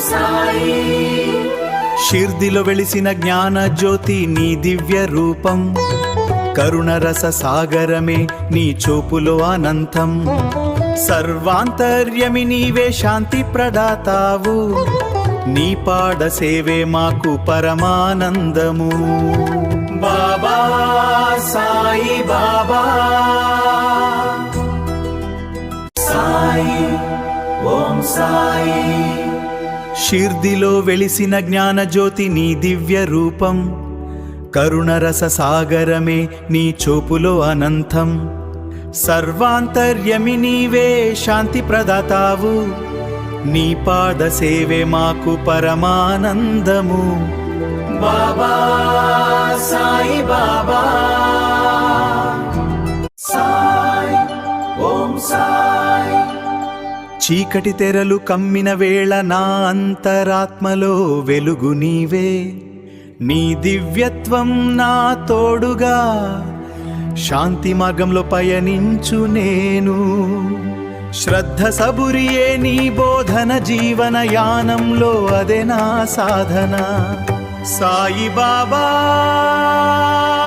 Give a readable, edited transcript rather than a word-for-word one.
సాయి. షిర్దిలో వెలిసిన జ్ఞాన జ్యోతి నీ దివ్య రూపం, కరుణరస సాగరమే నీ చూపులో అనంతం. సర్వాంతర్యమి నీవే శాంతి ప్రదాతావు, నీ పాద సేవే మాకు పరమానందము. బాబా సాయి బాబా సాయి ఓం సాయి. షిర్దిలో వెలిసిన జ్ఞాన జ్యోతి నీ దివ్య రూపం, కరుణరస సాగరమే నీ చూపులో అనంతం. సర్వాంతర్యమి నీవే శాంతి ప్రదాతావు, నీ పాద సేవే మాకు పరమానందము. బాబా సాయి బాబా సాయి ఓం సాయి. చీకటి తెరలు కమ్మిన వేళ నా అంతరాత్మలో వెలుగు నీవే, నీ దివ్యత్వం నా తోడుగా శాంతి మార్గంలో పయనించు నేను. శ్రద్ధ సబురియే నీ బోధన, జీవన యానంలో అదే నా సాధన. సాయి బాబా